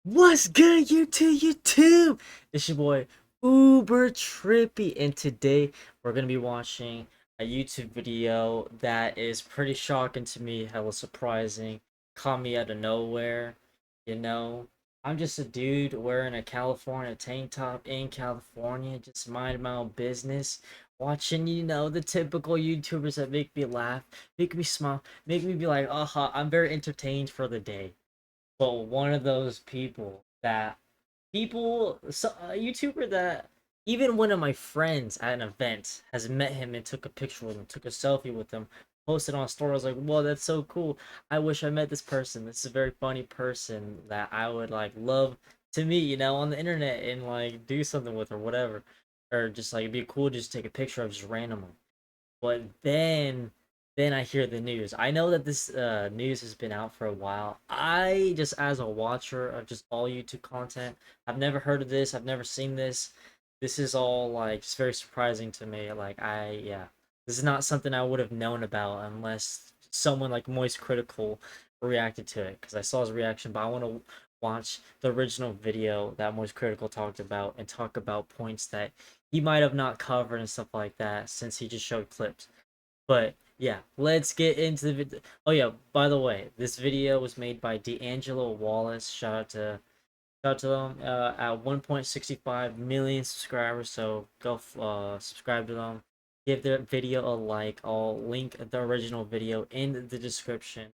What's good, YouTube? It's your boy Uber Trippy, and today we're gonna be watching a YouTube video that is pretty shocking to me, hella surprising, caught me out of nowhere. You know, I'm just a dude wearing a California tank top in California, just minding my own business, watching, the typical YouTubers that make me laugh, make me smile, make me be like, aha, I'm very entertained for the day. But one of those a YouTuber that even one of my friends at an event has met him and took a picture with him, took a selfie with him, posted on story. I was like, whoa, that's so cool. I wish I met this person. This is a very funny person that I would like love to meet, on the internet and like do something with or whatever. Or just like it'd be cool to just take a picture of just randomly. But then I hear the news. I know that this news has been out for a while. I just as a watcher of just all YouTube content, I've never heard of this. I've never seen this. This is all like just very surprising to me. Yeah. This is not something I would have known about unless someone like Moist Critical reacted to it because I saw his reaction, but I want to watch the original video that Moist Critical talked about and talk about points that he might have not covered and stuff like that since he just showed clips. But yeah, let's get into the video. Oh yeah, by the way, this video was made by D'Angelo Wallace. Shout out to them at 1.65 million subscribers. So go subscribe to them. Give their video a like. I'll link the original video in the description.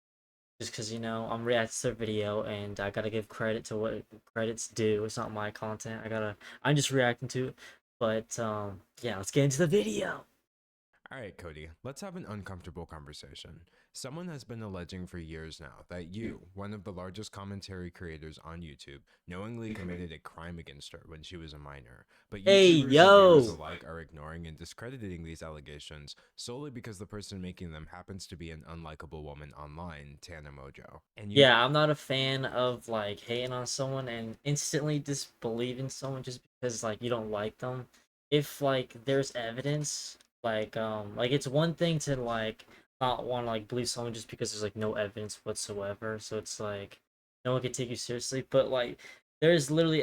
Just because I'm reacting to their video and I gotta give credit to what credit's due. It's not my content. I'm just reacting to it. But yeah, let's get into the video. All right, Cody, let's have an uncomfortable conversation. Someone has been alleging for years now that you, one of the largest commentary creators on YouTube, knowingly committed a crime against her when she was a minor. But Hey YouTubers and viewers yo. alike are ignoring and discrediting these allegations solely because the person making them happens to be an unlikable woman online, Tana Mojo. And you Yeah, I'm not a fan of like hating on someone and instantly disbelieving someone just because like you don't like them. If like there's evidence, like it's one thing to like not want to like believe someone just because there's like no evidence whatsoever. So it's like no one can take you seriously. But like there's literally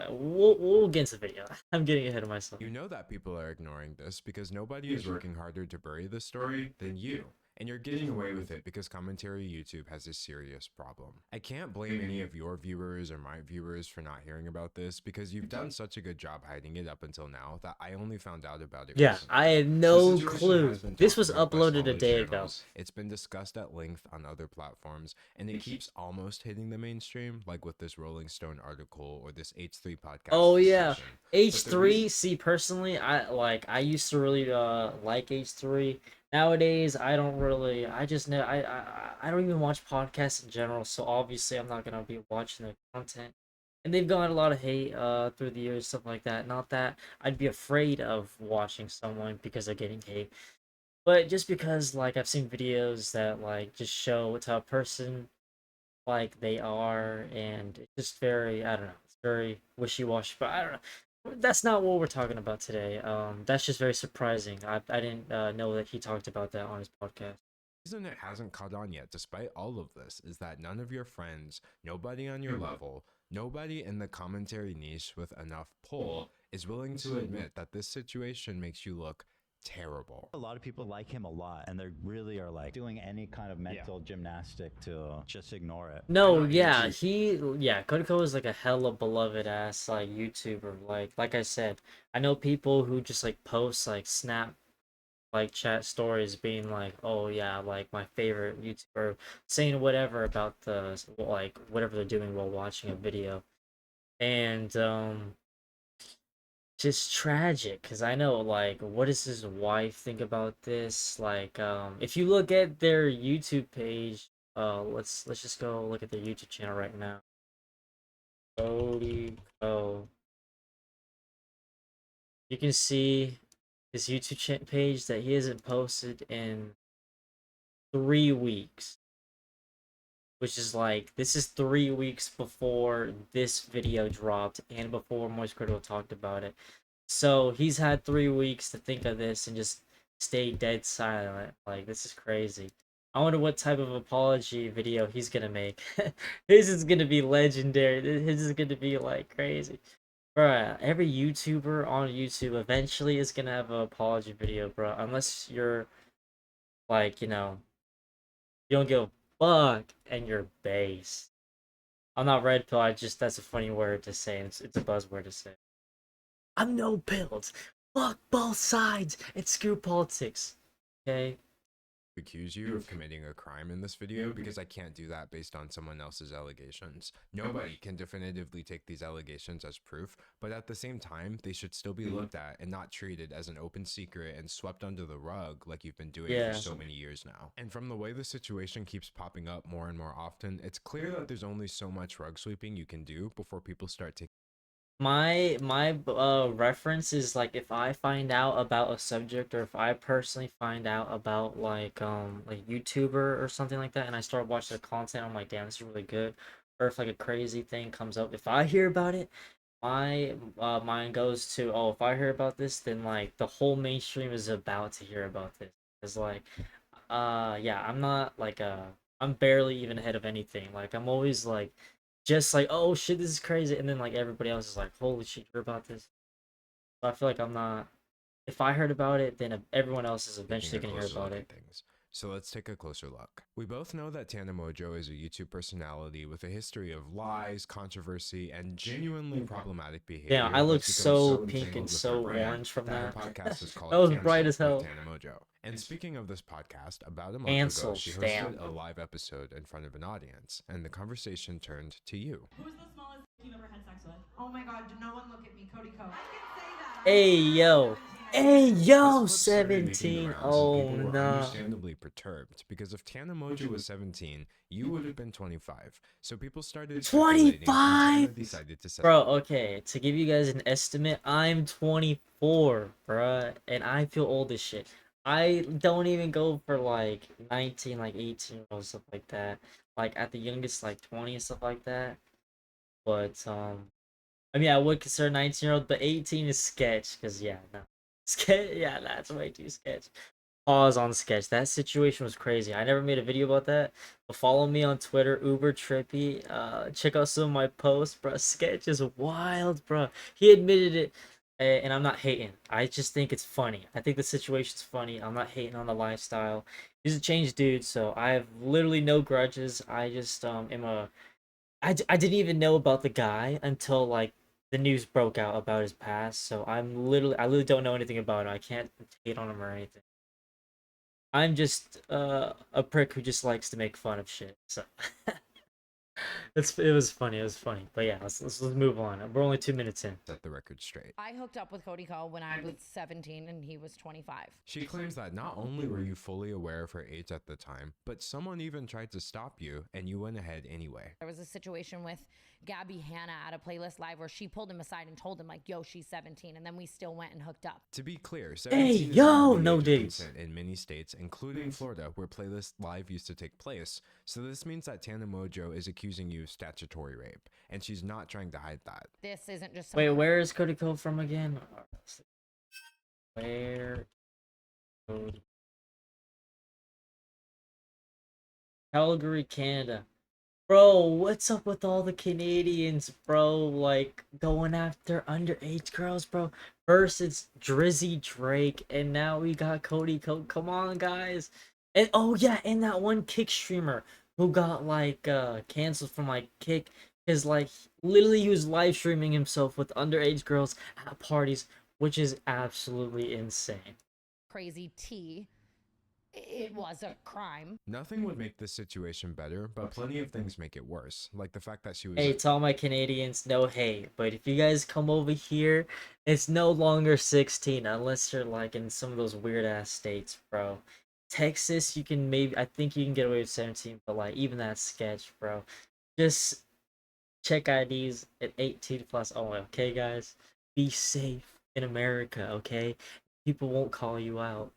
we'll get into the video. I'm getting ahead of myself. You know that people are ignoring this because nobody is working harder to bury the story than you. And you're getting away with it because commentary YouTube has a serious problem. I can't blame any of your viewers or my viewers for not hearing about this because you've done such a good job hiding it up until now that I only found out about it Yeah, I recently. had The no situation clue. has been This talked was about by uploaded a smaller day ago. channels, it's been discussed at length on other platforms, and it keeps almost hitting the mainstream, like with this Rolling Stone article or this H3 podcast Oh yeah, discussion. But the reason H3. See, personally, I used to really like H3. Nowadays, I don't really. I just know I don't even watch podcasts in general. So obviously, I'm not gonna be watching their content. And they've gotten a lot of hate through the years, stuff like that. Not that I'd be afraid of watching someone because they're getting hate, but just because like I've seen videos that like just show what type of person like they are, and it's just very, I don't know, it's very wishy-washy, but I don't know. That's not what we're talking about today. That's just very surprising. I didn't know that he talked about that on his podcast. reason it hasn't caught on yet, despite all of this, is that none of your friends, nobody on your level, nobody in the commentary niche with enough pull is willing to admit that this situation makes you look terrible. A lot of people like him a lot, and they really are like doing any kind of mental gymnastic to just ignore it. I No, know yeah, YouTube. Cody is like a hella beloved ass like YouTuber. Like I said, I know people who just like post like snap like chat stories being like, oh yeah, like my favorite YouTuber, saying whatever about the like whatever they're doing while watching a video. And just tragic because I know like what does his wife think about this? Like if you look at their YouTube page, let's just go look at their YouTube channel right now. Cody Co. You can see his YouTube page that he hasn't posted in 3 weeks, which is like this is 3 weeks before this video dropped and before Moist Critical talked about it. So he's had 3 weeks to think of this and just stay dead silent. Like this is crazy. I wonder what type of apology video he's gonna make. His is gonna be legendary. His is gonna be like crazy. Bruh, every YouTuber on YouTube eventually is gonna have an apology video, bro. Unless you're like, you don't give a fuck and you're base. I'm not red pill, that's a funny word to say. It's a buzzword to say. I'm no pills. Fuck both sides and screw politics. Okay? accuse you of committing a crime in this video because I can't do that based on someone else's allegations. Nobody can definitively take these allegations as proof, but at the same time, they should still be looked at and not treated as an open secret and swept under the rug like you've been doing Yeah. for so many years now. And from the way the situation keeps popping up more and more often, it's clear that there's only so much rug sweeping you can do before people start taking My reference is like if I find out about a subject or if I personally find out about like YouTuber or something like that and I start watching their content, I'm like, damn, this is really good. Or if like a crazy thing comes up, if I hear about it, my mind goes to, oh, if I hear about this, then like the whole mainstream is about to hear about this. It's like yeah, I'm not like I'm barely even ahead of anything. Like I'm always like just like, oh shit, this is crazy, and then like everybody else is like, holy shit, you heard about this? So I feel like I'm not. If I heard about it, then everyone else is taking eventually a gonna hear closer about look it. at things. So let's take a closer look. We both know that Tana Mojo is a YouTube personality with a history of lies, controversy, and genuinely problematic behavior. Yeah, I look that's become so entangled pink and with her so brand orange from Her that. podcast is called That was Cancelled bright as with hell. Tana Mojo. And speaking of this podcast, about a month ago, Cancelled, she damn. hosted a live episode in front of an audience, and the conversation turned to you. Who's the smallest you've ever had sex with? Oh my god, did no one look at me? Cody Coe. I can say that. Hey yo, hey yo, This clip started making the 17. rounds, and Oh people were no. understandably perturbed because if Tana Mojo was 17, you would have been 25. So people started speculating, and 25? Tana decided to settle. Bro, okay, to give you guys an estimate, I'm 24, bruh, and I feel old as shit. I don't even go for like 19, like 18-year-olds, stuff like that. Like at the youngest, like 20 and stuff like that. But I mean, I would consider 19-year-old, but 18 is sketch, cause yeah, no, sketch, yeah, that's way too sketch. Pause on sketch. That situation was crazy. I never made a video about that. But follow me on Twitter, Uber Trippy. Check out some of my posts, bro. Sketch is wild, bro. He admitted it, and I'm not hating. I just think it's funny. I think the situation's funny. I'm not hating on the lifestyle. He's a changed dude, so I have literally no grudges. I just am a. I didn't even know about the guy until like the news broke out about his past. So I literally don't know anything about him. I can't hate on him or anything. I'm just a prick who just likes to make fun of shit. So it was funny. It was funny. But yeah, let's move on. We're only 2 minutes in. Set the record straight. I hooked up with Cody Coe when I was 17 and he was 25. She claims that not only were you fully aware of her age at the time, but someone even tried to stop you, and you went ahead anyway. There was a situation with Gabby Hanna at a playlist live where she pulled him aside and told him like, yo, she's 17, and then we still went and hooked up. To be clear, 17 Hey, is yo, not the no age of dates. consent in many states, including Florida, where Playlist Live used to take place. So this means that Tana Mojo is accusing you of statutory rape, and she's not trying to hide that. This isn't just some Wait, where is Cody Cole from again? Where? Calgary, Canada. Bro, what's up with all the Canadians, bro? Like, going after underage girls, bro. First, it's Drizzy Drake, and now we got Cody Cole. Come on, guys. And, oh, yeah, and that one Kick streamer who got, like, canceled from, like, Kick. Because, like, literally he was live streaming himself with underage girls at parties, which is absolutely insane. crazy tea. It was a crime. Nothing would make this situation better, but plenty of things make it worse, like the fact that she was. Hey, to all my Canadians, no hate, but if you guys come over here, it's no longer 16 unless you're like in some of those weird ass states, bro. Texas, you can maybe, I think you can get away with 17, but like even that sketch, bro. Just check IDs at 18 plus only, okay, guys? Be safe in America, okay? People won't call you out.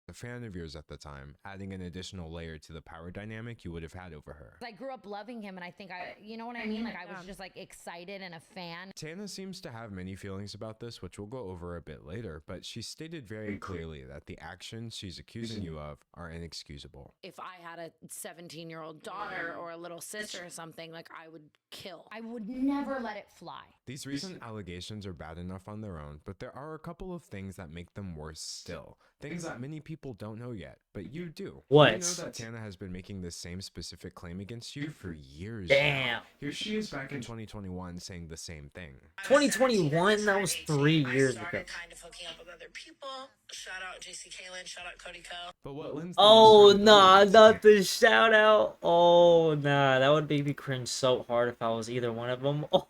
a fan of yours at the time, adding an additional layer to the power dynamic you would have had over her. I grew up loving him, and I think you know what I mean? Like, I was just like excited and a fan. Tana seems to have many feelings about this, which we'll go over a bit later, but she stated very clearly that the actions she's accusing you of are inexcusable. If I had a 17-year-old daughter or a little sister or something, like, I would kill. I would never let it fly. These recent allegations are bad enough on their own, but there are a couple of things that make them worse still. Things that many people don't know yet, but you do. What? You know that Tana has been making this same specific claim against you for years Damn. now. Here she is back in 2021 saying the same thing. 2021, that was 3 years I ago. started kind of hooking up with other people. Shout out JC Kalen, shout out Cody Co. But what lends Oh, the most nah, credibility not the shout out. Oh, nah, that would make me cringe so hard if I was either one of them. Oh.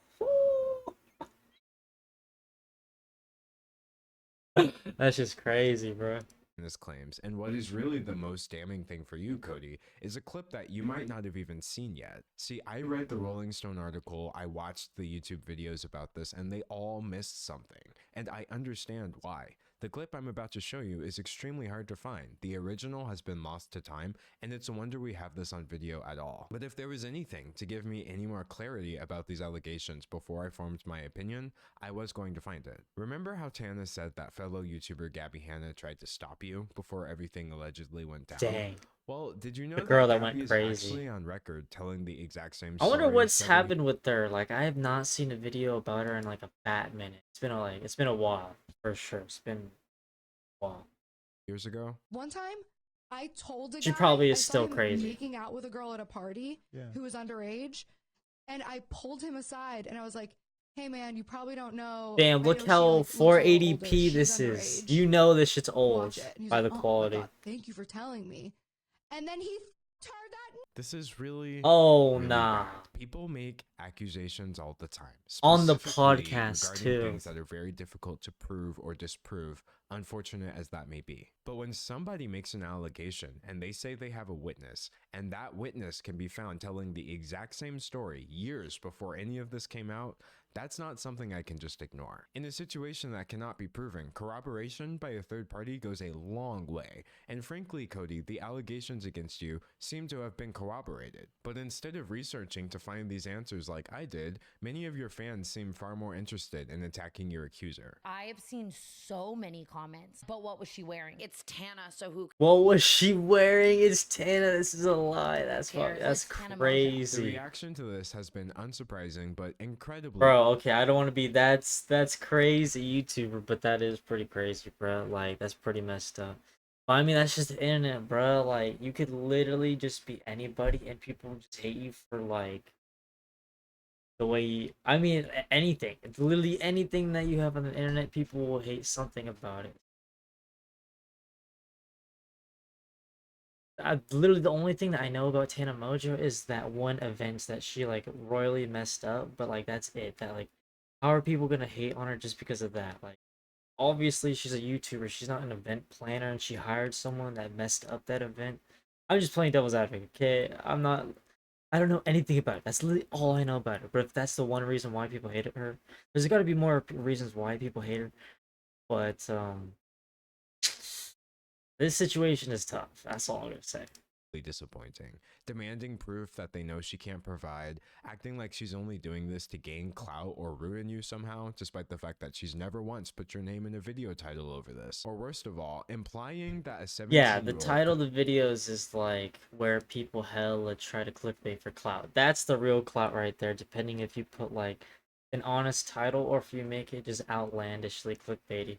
That's just crazy, bro. his claims, and what is really the most damning thing for you, Cody, is a clip that you might not have even seen yet. See, I read the Rolling Stone article, I watched the YouTube videos about this, and they all missed something, and I understand why. The clip I'm about to show you is extremely hard to find. The original has been lost to time, and it's a wonder we have this on video at all. But if there was anything to give me any more clarity about these allegations before I formed my opinion, I was going to find it. Remember how Tana said that fellow YouTuber Gabby Hanna tried to stop you before everything allegedly went down? Dang. Well, did you know The girl that Gabby went is crazy. actually on record telling the exact same I story wonder what's 70 happened with her. Like, I have not seen a video about her in like a fat minute. It's been a while for sure. It's been a while. years ago? One time, I told a She guy probably is I saw still him crazy. making out with a girl at a party who was underage, and I pulled him aside and I was like, "Hey man, you probably don't know." Damn, I look know she, how like, looks a little older. 480p She's this is. underage. You know this shit's old Watch it." And he's by like, the "Oh my quality. God, thank you for telling me." And then he turned that. This is really Oh, really nah. bad. People make accusations all the time. On the specifically podcast, regarding too. things that are very difficult to prove or disprove, unfortunate as that may be. But when somebody makes an allegation and they say they have a witness, and that witness can be found telling the exact same story years before any of this came out, that's not something I can just ignore. In a situation that cannot be proven, corroboration by a third party goes a long way. And frankly, Cody, the allegations against you seem to have been corroborated. But instead of researching to find these answers like I did, many of your fans seem far more interested in attacking your accuser. I have seen so many comments, but what was she wearing? It's Tana, so who What was she wearing? It's Tana. This is a lie. That's Cares? that's It's Tana Mojo. The crazy. reaction to this has been unsurprising, but incredibly Bro, okay, I don't want to be that's crazy YouTuber, but that is pretty crazy, bro. Like, that's pretty messed up. But I mean, that's just the internet, bro. Like, you could literally just be anybody and people just hate you for like the way you, I mean, anything. It's literally anything that you have on the internet, people will hate something about it. Literally the only thing that I know about Tana Mojo is that one event that she like royally messed up, but like that's it. That like, how are people gonna hate on her just because of that? Like, obviously she's a YouTuber, she's not an event planner, and she hired someone that messed up that event. I'm just playing devil's advocate, okay? I don't know anything about it. That's literally all I know about her. But if that's the one reason why people hated her, there's got to be more reasons why people hate her. But this situation is tough. That's all I'm gonna say. disappointing. Demanding proof that they know she can't provide, acting like she's only doing this to gain clout or ruin you somehow, despite the fact that she's never once put your name in a video title over this. Or worst of all, implying that a 17-year-old Yeah, the title of the videos is like where people hella try to clickbait for clout. That's the real clout right there, depending if you put like an honest title or if you make it just outlandishly clickbaity.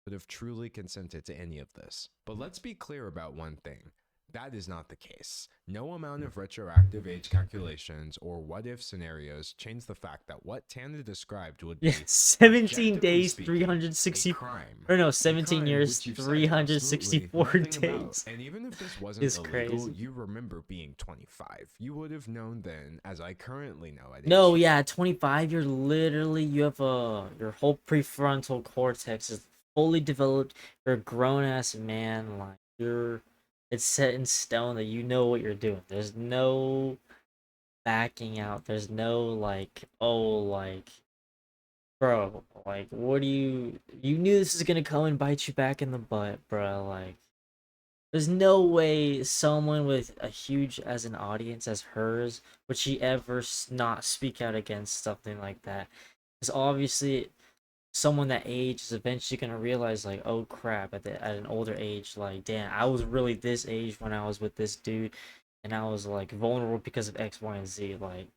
would have truly consented to any of this. But let's be clear about one thing. That is not the case. No amount of retroactive age calculations or what-if scenarios change the fact that what Tana described would be Yeah, 17 objectively days, speaking, 360, a crime. or no, A 17 crime years, which you've said 364 absolutely nothing about. days. And even if this wasn't It's illegal, crazy. you remember being 25. You would have known then, as I currently know at No, age yeah, 25, you're literally, you have your whole prefrontal cortex is fully developed. You're a grown-ass man, like, it's set in stone that you know what you're doing. There's no backing out. There's no, like, oh, like, bro, like, what do you knew this is gonna come and bite you back in the butt, bro, like, There's no way someone with a huge as an audience as hers would she ever not speak out against something like that. Because obviously, someone that age is eventually gonna realize like, oh crap, at an older age, like, damn, I was really this age when I was with this dude, and I was like vulnerable because of X, Y, and Z. Like,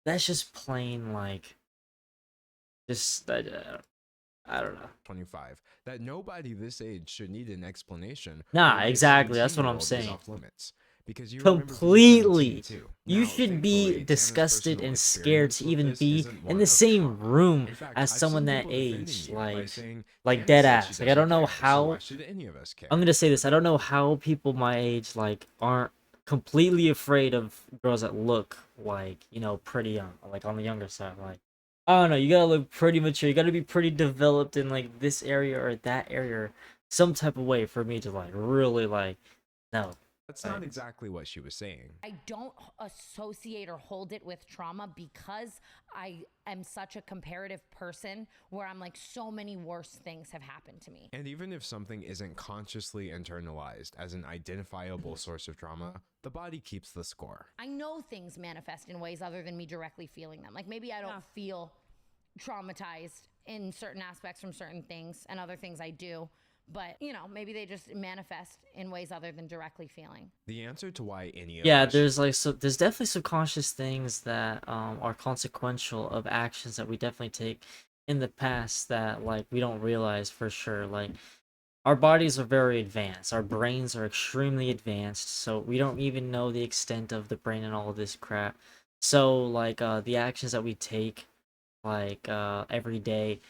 that's just plain like, just I don't know. 25 that nobody this age should need an explanation for Nah, why a exactly. That's what I'm 17-year-old is saying. off limits. Because you remember being 17 Completely. too. You Now, should be thankfully, Tana's disgusted personal and scared experience to with even this be isn't in one the of same trauma. room In fact, as I've seen someone that people defending age, you by saying, like Tana dead said she ass. Like, I don't doesn't know care, so why how. should any of us care? I'm gonna say this. I don't know how people my age like aren't completely afraid of girls that look like, pretty young, like on the younger side. Like, I don't know. You gotta look pretty mature. You gotta be pretty developed in like this area or that area, some type of way for me to like really like no. That's not exactly what she was saying. I don't associate or hold it with trauma because I am such a comparative person where I'm like, so many worse things have happened to me. And even if something isn't consciously internalized as an identifiable source of trauma, the body keeps the score. I know things manifest in ways other than me directly feeling them. Like maybe I don't feel traumatized in certain aspects from certain things, and other things I do. But, maybe they just manifest in ways other than directly feeling. The answer to why any of Yeah, us there's definitely subconscious things that are consequential of actions that we definitely take in the past that like we don't realize for sure. Like, our bodies are very advanced. Our brains are extremely advanced, so we don't even know the extent of the brain and all of this crap. So like the actions that we take like every day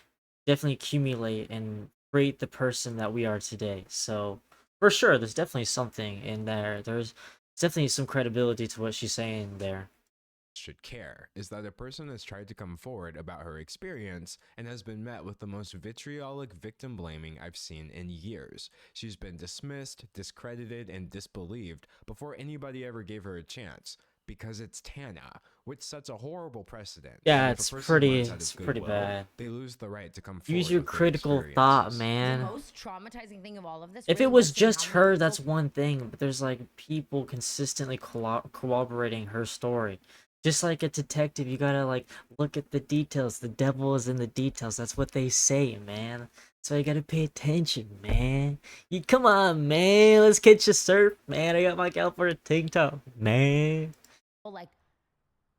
definitely accumulate and create the person that we are today. So for sure, there's definitely something in there. There's definitely some credibility to what she's saying there. should care is that a person has tried to come forward about her experience and has been met with the most vitriolic victim blaming I've seen in years. She's been dismissed, discredited, and disbelieved before anybody ever gave her a chance. Because it's Tana, which sets a horrible precedent. Yeah, And if it's a person pretty runs out it's of pretty goodwill, bad. they lose the right to come forward. Use your with their critical thought, experiences. The man. most traumatizing thing of all of this, If really it was was seeing just how many her, people- that's one thing, but there's like people consistently corroborating her story. Just like a detective, you gotta like look at the details. The devil is in the details. That's what they say, man. So you gotta pay attention, man. You come on, man. Let's catch a surf, man. I got my California tank top, man. like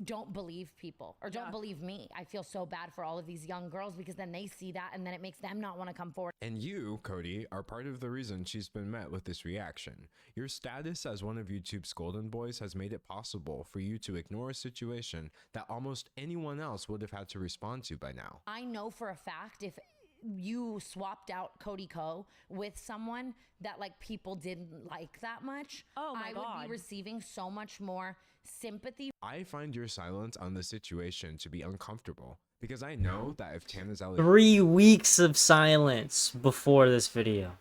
don't believe people or don't believe me. I feel so bad for all of these young girls because then they see that and then it makes them not want to come forward. And you, Cody, are part of the reason she's been met with this reaction. Your status as one of YouTube's golden boys has made it possible for you to ignore a situation that almost anyone else would have had to respond to by now. I know for a fact if you swapped out Cody Co with someone that like people didn't like that much, I would be receiving so much more sympathy. I find your silence on the situation to be uncomfortable because I know that if Tana's 3 weeks of silence before this video.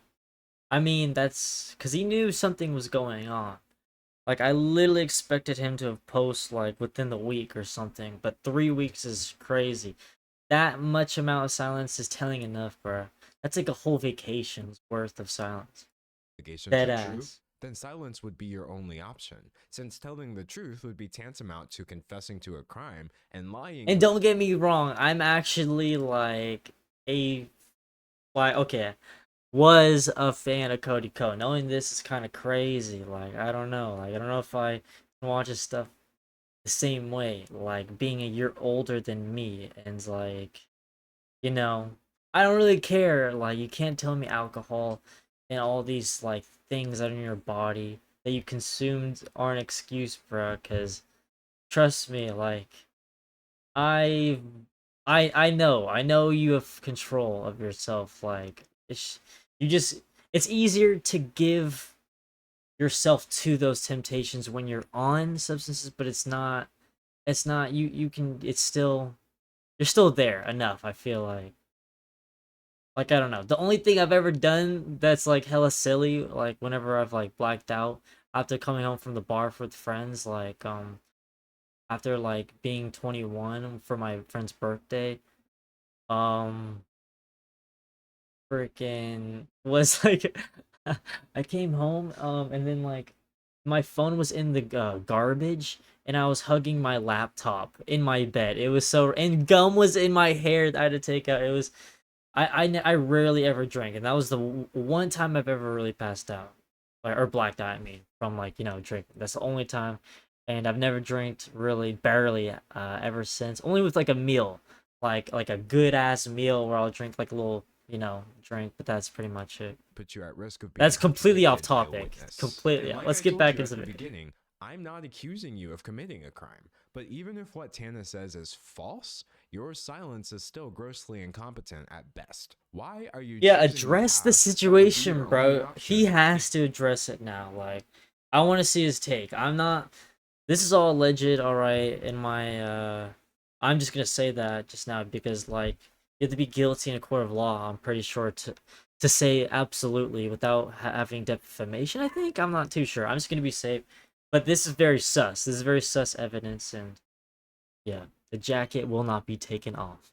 I mean, that's because he knew something was going on. Like, I literally expected him to have posted, like, within the week or something, but 3 weeks is crazy. That much amount of silence is telling enough, bro. That's like a whole vacation's worth of silence. allegations Dead are true, ass. then silence would be your only option, since telling the truth would be tantamount to confessing to a crime, and lying. And don't get me wrong, I'm actually, like, was a fan of Cody Co. Knowing this is kind of crazy. Like, I don't know. Like, I don't know if I can watch his stuff the same way. Like, being a year older than me, and like, I don't really care. Like, you can't tell me alcohol and all these like things that are in your body that you consumed are an excuse, bro. Cause trust me, like, I, I know you have control of yourself. Like, it's easier to give yourself to those temptations when you're on substances, but it's not you can it's still you're still there enough. I feel like I don't know, the only thing I've ever done that's like hella silly, like whenever I've like blacked out after coming home from the bar with friends, like after like being 21 for my friend's birthday, um freaking was like I came home, and then like my phone was in the garbage, and I was hugging my laptop in my bed. It was so, and gum was in my hair that I had to take out. It was, I rarely ever drank, and that was the one time I've ever really passed out, or blacked out. I mean, from like drinking. That's the only time, and I've never drank really, barely, ever since. Only with like a meal, like a good ass meal where I'll drink like a little drink, but that's pretty much it. Put you at risk of being That's completely off contradicted by a topic. witness. Completely. And like Let's I get told back you into at the the beginning, I'm not accusing you of committing a crime, but even if what Tana says is false, your silence is still grossly incompetent at best. Why are you Yeah, choosing address the path that would be situation, your only bro. He option? has to address it now. Like, I want to see his take. I'm not. This is all alleged, all right. In my, I'm just gonna say that just now because like you have to be guilty in a court of law. I'm pretty sure to say absolutely without having defamation. I think I'm not too sure. I'm just gonna be safe. But this is very sus. This is very sus evidence, and yeah, the jacket will not be taken off.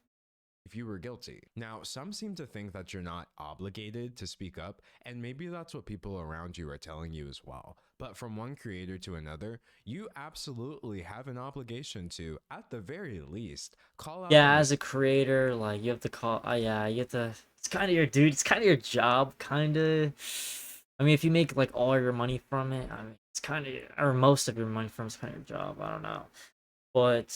If you were guilty. Now, some seem to think that you're not obligated to speak up, and maybe that's what people around you are telling you as well. But from one creator to another, you absolutely have an obligation to, at the very least, call out Yeah, the as a creator, like you have to call. Yeah, you have to. It's kind of your dude. It's kind of your job, kind of. I mean, if you make like all your money from it, I mean, it's kind of, or most of your money from it's kind of your job. I don't know, but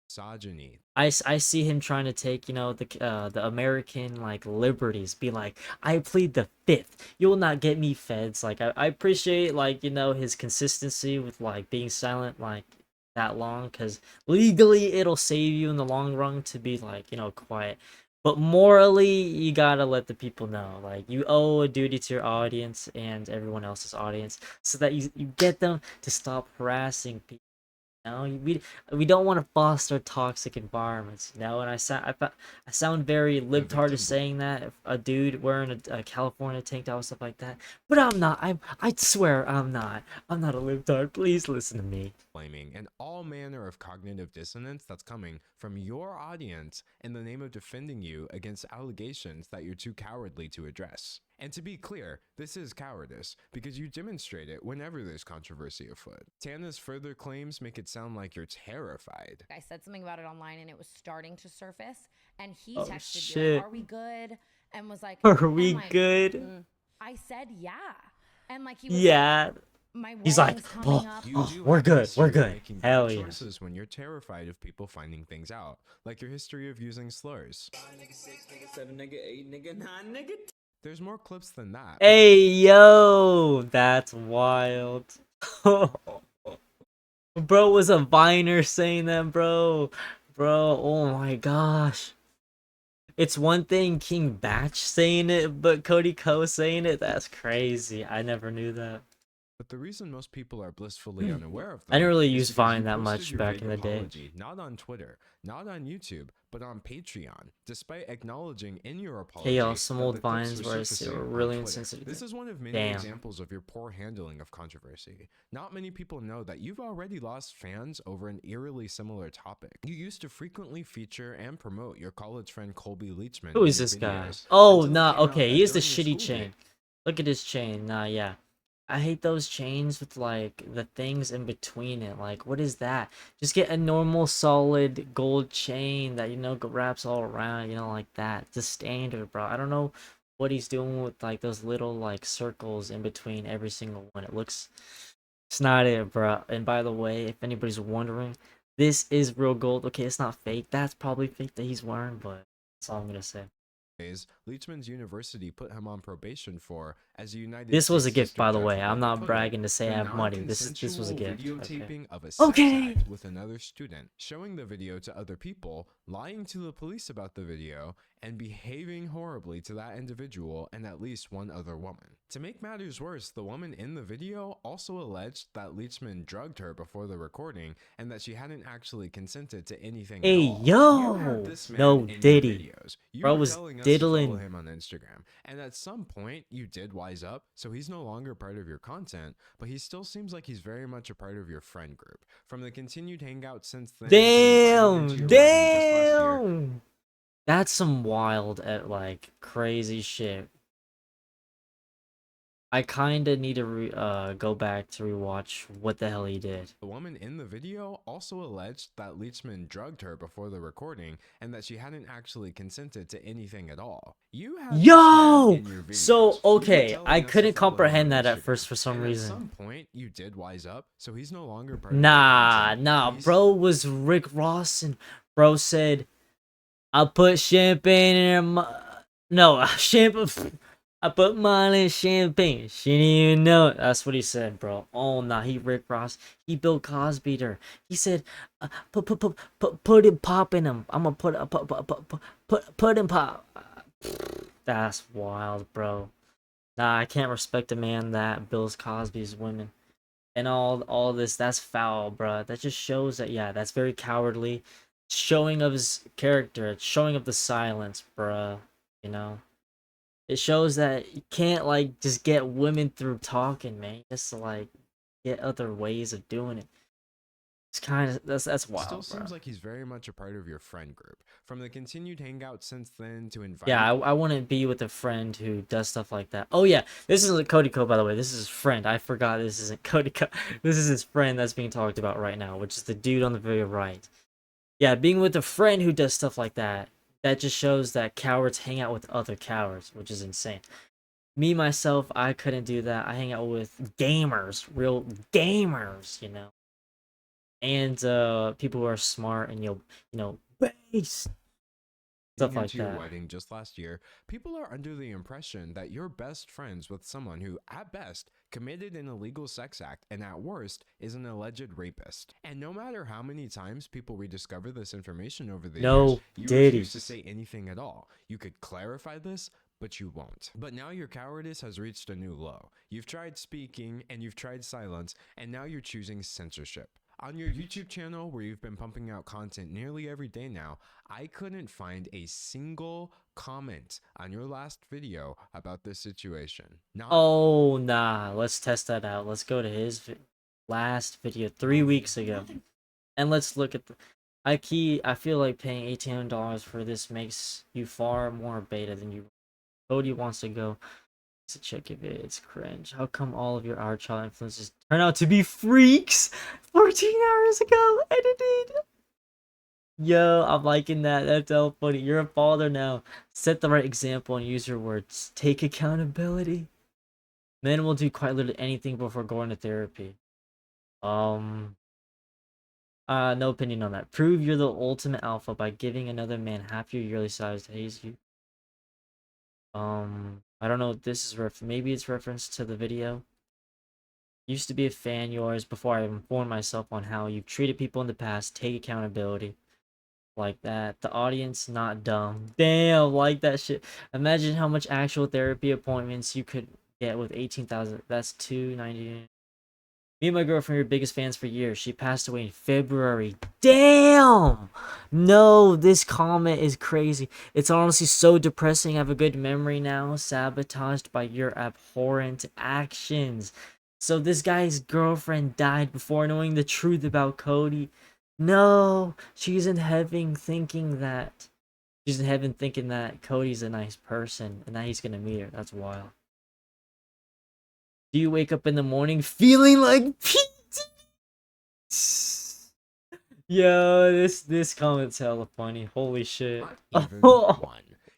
misogyny. I see him trying to take the American like liberties. Be like, I plead the fifth. You will not get me, feds. Like I appreciate like his consistency with like being silent like that long, because legally it'll save you in the long run to be like quiet. But morally, you gotta let the people know. Like you owe a duty to your audience and everyone else's audience, so that you get them to stop harassing people. We don't want to foster toxic environments. And I sound very libtard saying that. If a dude wearing a California tank top and stuff like that, but I'm not. I swear I'm not. I'm not a libtard. Please listen to me. Blaming and all manner of cognitive dissonance that's coming from your audience in the name of defending you against allegations that you're too cowardly to address. And to be clear, this is cowardice because you demonstrate it whenever there's controversy afoot. Tana's further claims make it sound like you're terrified. I said something about it online and it was starting to surface. And he Oh, texted me, shit. like, are we good? And was like, Are and, we like, good? I said, yeah. And like, he was Yeah. like, my He's like, wedding's coming oh, up. You oh, do we're have good. history We're of good. making Hell bad yeah. choices when you're terrified of people finding things out, like your history of using slurs. There's more clips than that. Hey, yo, that's wild. Bro was a Viner saying that, bro. Bro, oh my gosh. It's one thing King Batch saying it, but Cody Ko saying it, that's crazy. I never knew that. But the reason most people are blissfully unaware of them I didn't really is use because Vine you that posted much your back vague in the day. apology, not on Twitter, not on YouTube, but on Patreon, despite acknowledging in your apology Hey, y'all, some that old the clips Vines were where I see surfacing were on really Twitter. insensitive. This is one of many Damn. examples of your poor handling of controversy. Not many people know that you've already lost fans over an eerily similar topic. You used to frequently feature and promote your college friend Colby Leachman. Who in is your this guy? videos, Oh, until it nah, came out okay, that he has the during your shitty school chain. Look at his chain. Nah, yeah. I hate those chains with like the things in between it. Like, what is that? Just get a normal solid gold chain that wraps all around, like that. It's the standard, bro. I don't know what he's doing with like those little like circles in between every single one. It's not it, bro. And by the way, if anybody's wondering, this is real gold. Okay, it's not fake. That's probably fake that he's wearing, but that's all I'm gonna say. days, Leachman's university put him on probation for, as a United This was a States gift, District by the Judge way. I'm White not put it, bragging to say the I have money. This was a non-consensual gift. videotaping Okay. of a sex Okay. act with another student, showing the video to other people, lying to the police about the video, and behaving horribly to that individual and at least one other woman. To make matters worse, the woman in the video also alleged that Leachman drugged her before the recording and that she hadn't actually consented to anything Hey, at all. yo! You had this man No in your Diddy. videos. You Bro were was telling us to follow diddling. him on Instagram, and at some point you did wise up, so he's no longer part of your content, but he still seems like he's very much a part of your friend group. From the continued hangout since then, to inviting him to Damn! your wedding just last year, Damn! That's some wild, like, crazy shit. I kind of need to go back to rewatch what the hell he did. The woman in the video also alleged that Leachman drugged her before the recording and that she hadn't actually consented to anything at all. You had this man Yo! in your videos. So, You were okay, telling I us to couldn't follow him on comprehend that at Instagram, first for some and reason. At some point, you did wise up, so he's no longer part of your Nah, content. nah, He's- bro was Rick Ross, and bro said, I put champagne in her no, champagne, I put mine in champagne. She didn't even know it. That's what he said, bro. Oh, nah, he Rick Ross. He Bill Cosby'd her. He said, put him pop in him. I'm gonna put him pop. That's wild, bro. Nah, I can't respect a man that Bill Cosby's women. And all this, that's foul, bruh. That just shows that, yeah, that's very cowardly. Showing of his character, it's showing of the silence, bruh. You know? It shows that you can't, like, just get women through talking, man. Just to, like, get other ways of doing it. It's kind of, that's wild, Still bruh. seems like he's very much a part of your friend group. From the continued hangout since then to invite. Yeah, I wouldn't be with a friend who does stuff like that. Oh yeah, this isn't Cody Co, by the way. This is his friend. I forgot this isn't Cody Co. This is his friend that's being talked about right now, which is the dude on the very right. Yeah, being with a friend who does stuff like that, that just shows that cowards hang out with other cowards, which is insane. Me, myself, I couldn't do that. I hang out with gamers, real gamers, you know. And people who are smart and, you know, base. Stuff like into your that. wedding just last year, people are under the impression that you're best friends with someone who, at best, committed an illegal sex act and at worst is an alleged rapist. And no matter how many times people rediscover this information over the years, you refuse to say anything at all. You could clarify this, but you won't. But now your cowardice has reached a new low. You've tried speaking and you've tried silence, and now you're choosing censorship. On your YouTube channel, where you've been pumping out content nearly every day now, I couldn't find a single comment on your last video about this situation. Oh, nah. Let's test that out. Let's go to his last video 3 weeks ago. And let's look at the... I feel like paying $18 for this makes you far more beta than you... Cody wants to go to check if it's cringe. How come all of our child influences turn out to be freaks? 14 hours ago, edited. Yo, I'm liking that. That's so funny. You're a father now. Set the right example and use your words. Take accountability. Men will do quite literally anything before going to therapy. No opinion on that. Prove you're the ultimate alpha by giving another man half your yearly salary to haze you. I don't know if this is maybe it's reference to the video. Used to be a fan of yours before I informed myself on how you've treated people in the past. Take accountability. Like that. The audience, not dumb. Damn, like that shit. Imagine how much actual therapy appointments you could get with 18,000. That's $2.99. Me and my girlfriend were biggest fans for years. She passed away in February. Damn! No, this comment is crazy. It's honestly so depressing. I have a good memory now, sabotaged by your abhorrent actions. So this guy's girlfriend died before knowing the truth about Cody. No, she's in heaven thinking that Cody's a nice person and that he's gonna meet her. That's wild. Do you wake up in the morning feeling like Pete? Yo, this comment's hella funny. Holy shit. Not even one.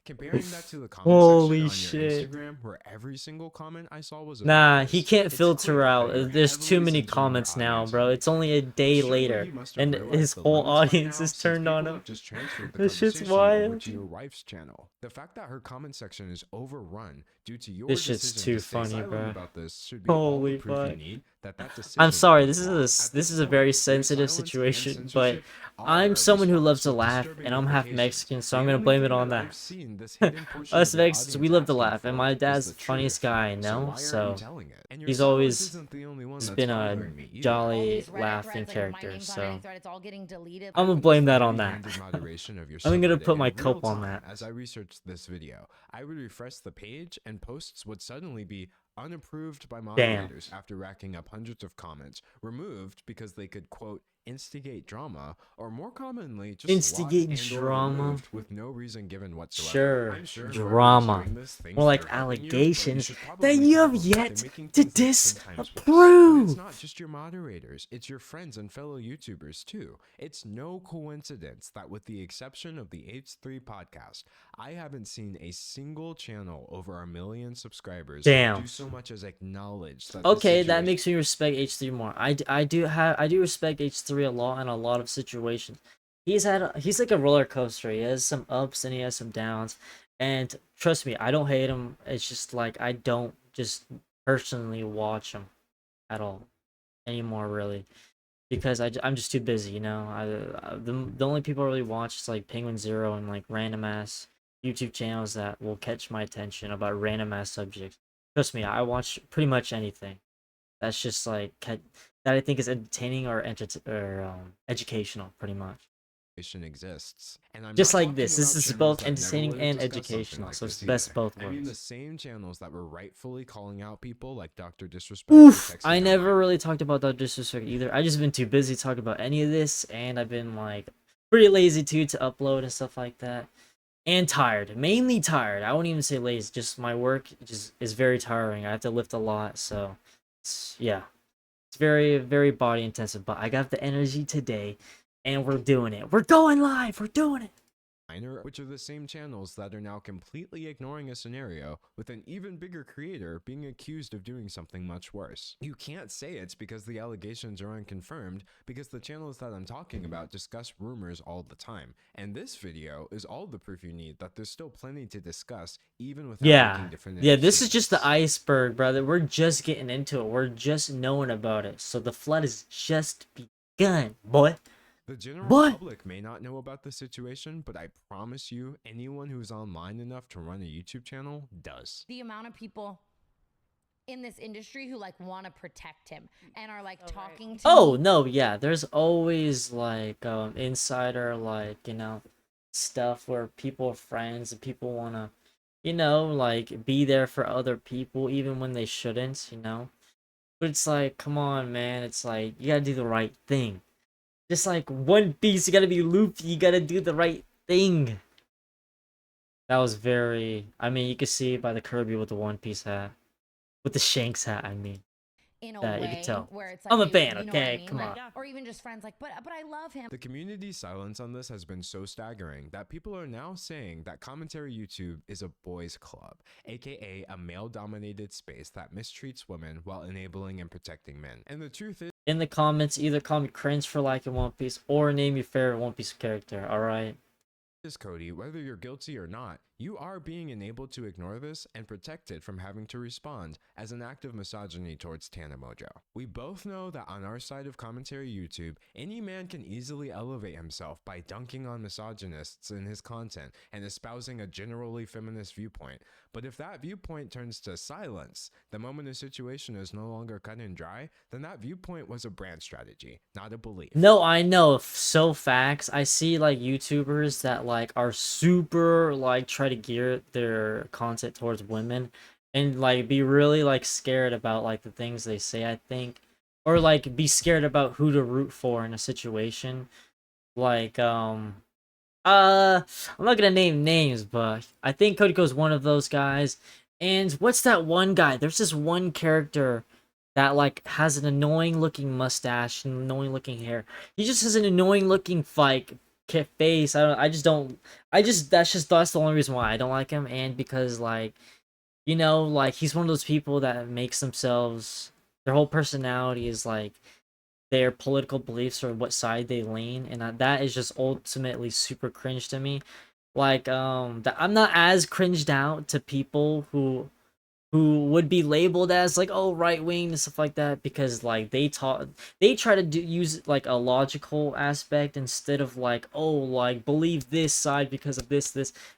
Comparing that to the comment Holy section on your shit. Instagram, where every single comment I saw was about Nah, this, he can't it's filter clear out. that you're There's too heavily many censoring your comments now, audience bro. on It's only a YouTube. day Surely later, you must have and realized his the whole limits by audience now, is since turned on people him. have just transferred the This shit's conversation over wild. to your wife's channel. The fact that her comment section is overrun due to your This shit's decision too to stay funny, silent bro. about this should be all Holy the proof you fuck. need that decision I'm sorry, was this wrong. is At this is a point, very your sensitive silence and situation, but censorship are I'm a someone who loves to response laugh, disturbing and I'm half implications. Mexican, so The I'm gonna only blame it thing on that that. I've seen this hidden portion Us of your Mexicans, we audience love to asking laugh, and for my is dad's the the funniest truth. guy I So know, why aren't you so telling it? And your he's silence always isn't the only one just that's been a bothering me either. All jolly these Reddit laughing threads, like if my character, name's on any so thread, it's all getting deleted. I'm gonna Like, blame that on that. Heavy-handed moderation of your I'm gonna subreddit put my in real cope on time. that. As I researched this video, I would refresh the page and posts would suddenly be unapproved by Damn. moderators after racking up hundreds of comments, removed because they could, quote, instigate drama, or more commonly, just Instigate locked and or drama. removed with no reason given whatsoever. Sure, I'm sure drama. doing this thinks More like they're helping you, but you allegations should that probably you have start looking yet into making to things like 10 times worse. But disapprove. it's not just your moderators, it's your friends and fellow YouTubers too. It's no coincidence that with the exception of the H3 podcast, I haven't seen a single channel over 1 million subscribers Damn. do so much as acknowledge that Okay, the that situation makes me respect H3 more. I do respect H3 a lot in a lot of situations. He's like a roller coaster. He has some ups and he has some downs. And trust me, I don't hate him. It's just like I don't just personally watch him at all anymore, really, because I'm just too busy. You know, the only people I really watch is like Penguin Zero and like random ass YouTube channels that will catch my attention about random ass subjects. Trust me, I watch pretty much anything that's just like that I think is entertaining or educational, pretty much. exists. And I'm Just not like talking this. This about is channels both that never entertaining would and discuss something educational, like so it's this the best either. both I mean, the worlds. same channels that were rightfully calling out people like Dr. Disrespect Oof! for texting I their never mind. really talked about that disrespect either. I just been too busy talking about any of this, and I've been like pretty lazy too to upload and stuff like that. And tired, mainly tired. I won't even say lazy. Just my work just is very tiring. I have to lift a lot, so yeah, it's very very body intensive. But I got the energy today, and we're doing it. We're going live. We're doing it. Which are the same channels that are now completely ignoring a scenario with an even bigger creator being accused of doing something much worse. You can't say it's because the allegations are unconfirmed, because the channels that I'm talking about discuss rumors all the time, and this video is all the proof you need that there's still plenty to discuss even without making definitive Yeah, this is just the statements. iceberg, brother. We're just getting into it. We're just knowing about it. So the flood has just begun, boy. The general Boy. public may not know about the situation, but I promise you, anyone who's online enough to run a YouTube channel does. The amount of people in this industry who like want to protect him and are like talking to Oh, me. no, yeah. There's always like insider like, stuff where people are friends and people want to, like be there for other people even when they shouldn't. But it's like, come on, man. It's like you got to do the right thing. Just like One Piece, you gotta be Luffy, you gotta do the right thing. That was very... I mean, you can see it by the Kirby with the One Piece hat. With the Shanks hat, I mean. In a Yeah, you way can tell. where it's like I'm a you fan, know what okay? I mean? Come Like, on. or even just friends like, but I love him. The community's silence on this has been so staggering that people are now saying that commentary YouTube is a boys club, aka a male-dominated space that mistreats women while enabling and protecting men. And the truth is, In the comments, either call me cringe for liking One Piece or name your favorite One Piece character, alright? Cody, whether you're guilty or not, you are being enabled to ignore this and protected from having to respond as an act of misogyny towards Tana Mojo. We both know that on our side of commentary YouTube, any man can easily elevate himself by dunking on misogynists in his content and espousing a generally feminist viewpoint. But if that viewpoint turns to silence, the moment a situation is no longer cut and dry, then that viewpoint was a brand strategy, not a belief. No, I know, so facts. I see like YouTubers that like are super like try to gear their content towards women and like be really like scared about like the things they say, I think, or like be scared about who to root for in a situation. Like I'm not gonna name names, but I think Cody's one of those guys. And what's that one guy? There's this one character that like has an annoying looking mustache and annoying looking hair. He just has an annoying looking like face. That's the only reason why I don't like him, and because like like he's one of those people that makes themselves, their whole personality is like their political beliefs or what side they lean, and that is just ultimately super cringe to me. Like that I'm not as cringed out to people who would be labeled as like, oh, right wing and stuff like that, because like they try to use like a logical aspect instead of like, oh, like believe this side because of this.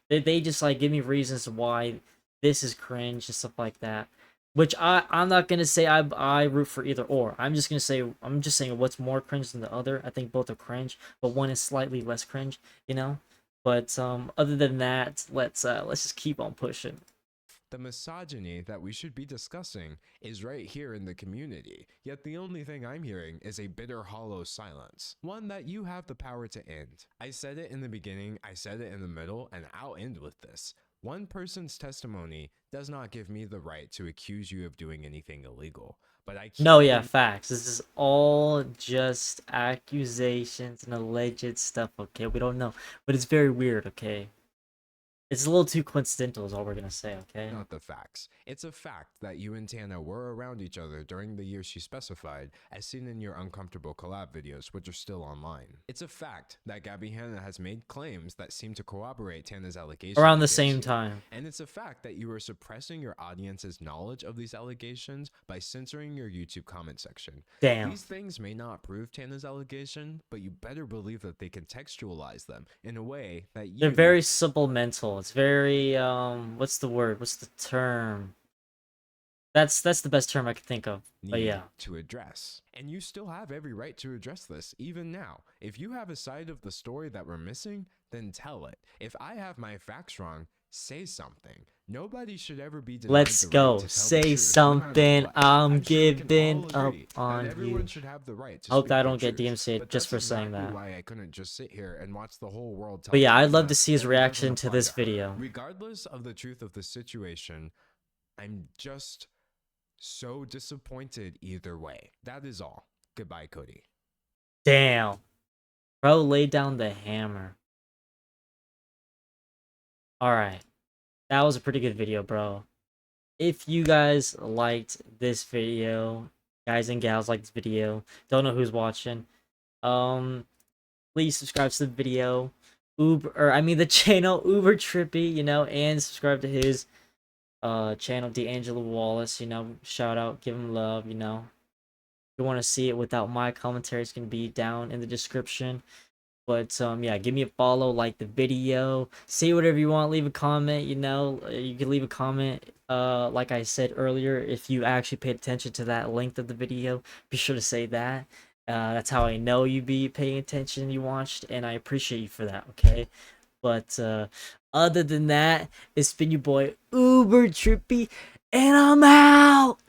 They just like give me reasons why this is cringe and stuff like that, which I'm not gonna say I root for either or. I'm just saying what's more cringe than the other. I think both are cringe, but one is slightly less cringe. But other than that, let's just keep on pushing. The misogyny that we should be discussing is right here in the community, yet the only thing I'm hearing is a bitter, hollow silence, one that you have the power to end. I said it in the beginning, I said it in the middle, and I'll end with this. One person's testimony does not give me the right to accuse you of doing anything illegal, but I No, can't yeah, facts. This is all just accusations and alleged stuff, okay? We don't know. But it's very weird, okay? It's a little too coincidental is all we're gonna say, okay? not the facts. It's a fact that you and Tana were around each other during the years she specified, as seen in your uncomfortable collab videos, which are still online. It's a fact that Gabby Hanna has made claims that seem to corroborate Tana's allegations Around the against same you. time. And it's a fact that you are suppressing your audience's knowledge of these allegations by censoring your YouTube comment section. Damn. These things may not prove Tana's allegation, but you better believe that they contextualize them in a way that you... They're very supplemental. It's very, what's the word? What's the term? That's the best term I could think of. But need yeah. to address. And you still have every right to address this, even now. If you have a side of the story that we're missing, then tell it. If I have my facts wrong, say something. Nobody should ever be denied Let's the right go. to tell the Say truth, no matter something. what. I'm sure we can giving all up agree that on everyone you. should have the right to Hope speak that I their don't get truth, DMCA'd but just for that's saying exactly that. why I couldn't just sit here and watch the whole world tell But yeah, me I'd love that to see his it reaction doesn't to apply this her. video. Regardless of the truth of the situation, I'm just so disappointed either way. That is all. Goodbye, Cody. Damn. Bro laid down the hammer. Alright. That was a pretty good video, bro. If you guys liked this video, guys and gals like this video, don't know who's watching, please subscribe to the video. The channel Uber Trippy, you know, and subscribe to his channel D'Angelo Wallace, you know, shout out, give him love, you know. If you want to see it without my commentary, it's gonna be down in the description. But yeah, give me a follow, like the video, say whatever you want, leave a comment, you know. You can leave a comment, like I said earlier, if you actually paid attention to that length of the video, be sure to say that. That's how I know you be paying attention, you watched, and I appreciate you for that, okay? But other than that, it's been your boy Uber Trippy, and I'm out!